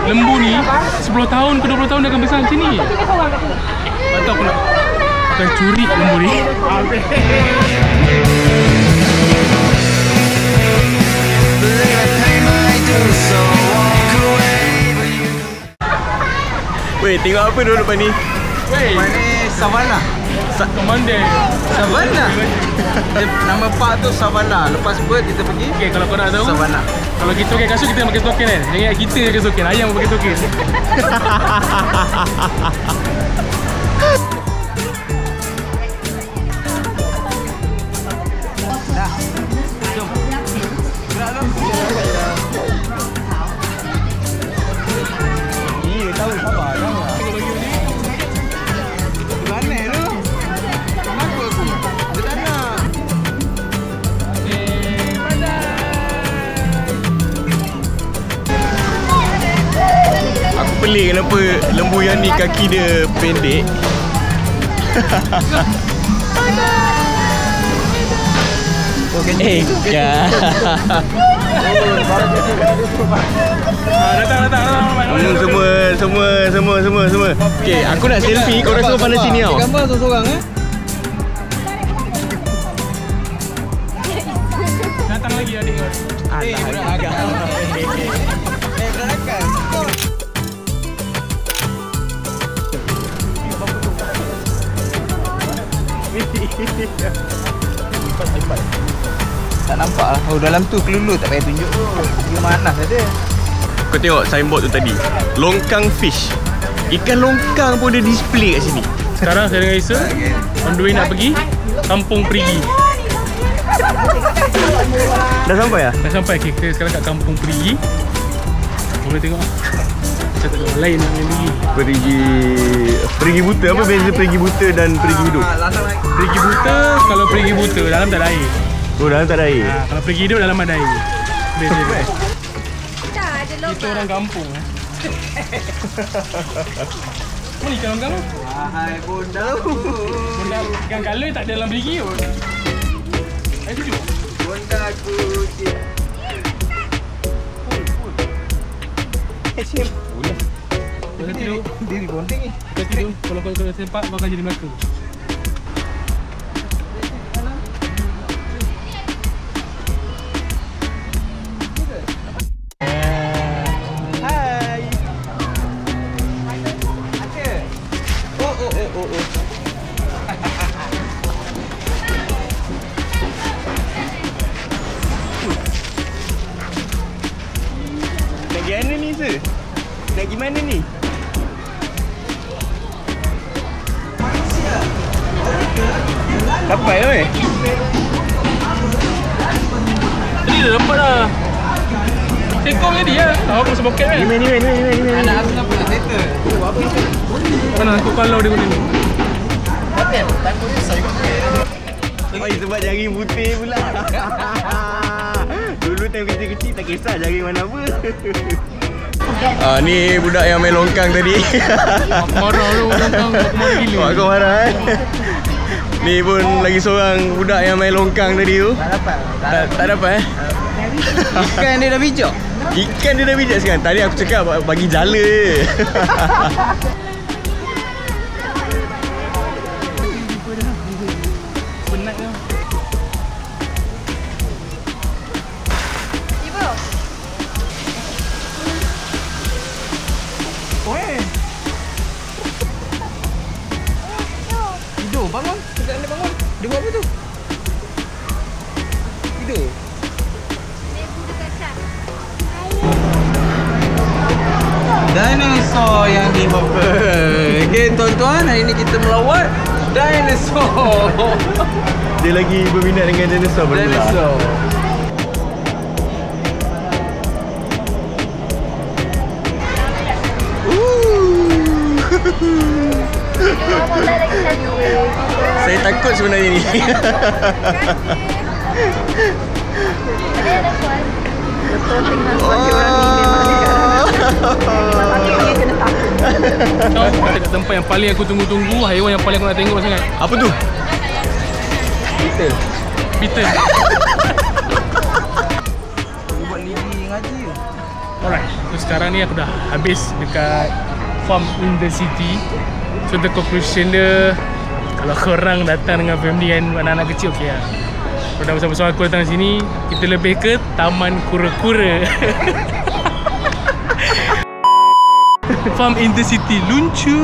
lembu ni 10 tahun ke 20 tahun dia akan besar macam ni. Tak tahu aku nak akan curi lembu ni. Weh, tengok apa dulu depan ni? Weh, Mana Savannah? Komandan. Savannah? Nama park tu Savannah. Lepas bird kita pergi Okay, kalau kau nak tahu, Savannah. kalau kita pakai kasut, kita pakai token kan? Jangan kita je pakai token, ayam pakai token. Dah. Jom. Gerak tu. Iya, tahu sabar. Jangan. Mana tu? Kenapa aku? Dia tak nak. Aku pelik kenapa lembu yang ni kaki dia pendek. Ya. Semua. Okey, aku nak selfie, korang semua pandai sini tau. Gambar seorang Datang lagi adik kau. agak. Berakan. Tak nampak lah. Oh, dalam tu kelulu tak payah tunjuk tu. Dia manas ada. Kau tengok signboard tu tadi, longkang fish. Ikan longkang pun dia display kat sini. Sekarang saya dengan Isa on the way nak pergi Kampung Perigi. Dah sampai lah? Dah sampai. Okay, kita sekarang kat Kampung Perigi. Boleh tengok macam tak ada orang lain nak main perigi. Perigi buta. Apa beza perigi buta dan perigi hidup? Perigi buta, kalau perigi buta dalam tak ada air. Oh, dalam tak ada air. Kalau perigi hidup dalam ada air. Beza dia. Kita orang kampung. Mana ikan longkang tu? Wahai bonda. Benda ikan color tak ada dalam perigi pun. Air sejuk. Bonda ku. Kau tidur. Diri bonding ni. Kau tidur. Kalau kau sempat, kau akan jadi Melaka. Hai. Oh. Nak pergi mana ni, Sir? Nak pergi mana ni? Dapat lah, weh? Tadi dah dapat dah. Tekong tadi lah. Tahu aku masuk poket kan? Ni. Anak aku kenapa nak settle? Oh, apa itu? Mana aku kalau dia guna ni? Hotel. Tanpa dia saya Oi, sebab jari putih pula. Dulu time kecil-kecil tak kisah jari mana apa. Ni budak yang main longkang tadi. Aku marah tu longkang. Aku marah gila. Aku marah Ni pun lagi seorang budak yang main longkang tadi tu. Tak dapat Ikan dia dah bijak. Ikan dia dah bijak sekarang. Tadi aku cakap bagi jala je. Penat lah. Tidur, bangun. Dekat anda bangun. Dia buat apa tu? Tidur. Dinosaur yang dibawa. Okay, tuan-tuan, hari ni kita melawat dinosaur. Dia lagi berminat dengan dinosaur bermula. Dinosaur. Saya takut sebenarnya ni. Kau kat tempat yang paling aku tunggu-tunggu, haiwan yang paling aku nak tengok sangat. Apa tu? Beetle. Beetle. Buat lidi ngaji tu. Alright, so sekarang ni aku dah habis dekat Farm in the City. So the conclusion dia, kalau korang datang dengan family kan, anak-anak kecil okey lah. Kalau dah bersama-sama aku datang sini, kita lebih ke Taman Kura-Kura. Farm in the City lucu.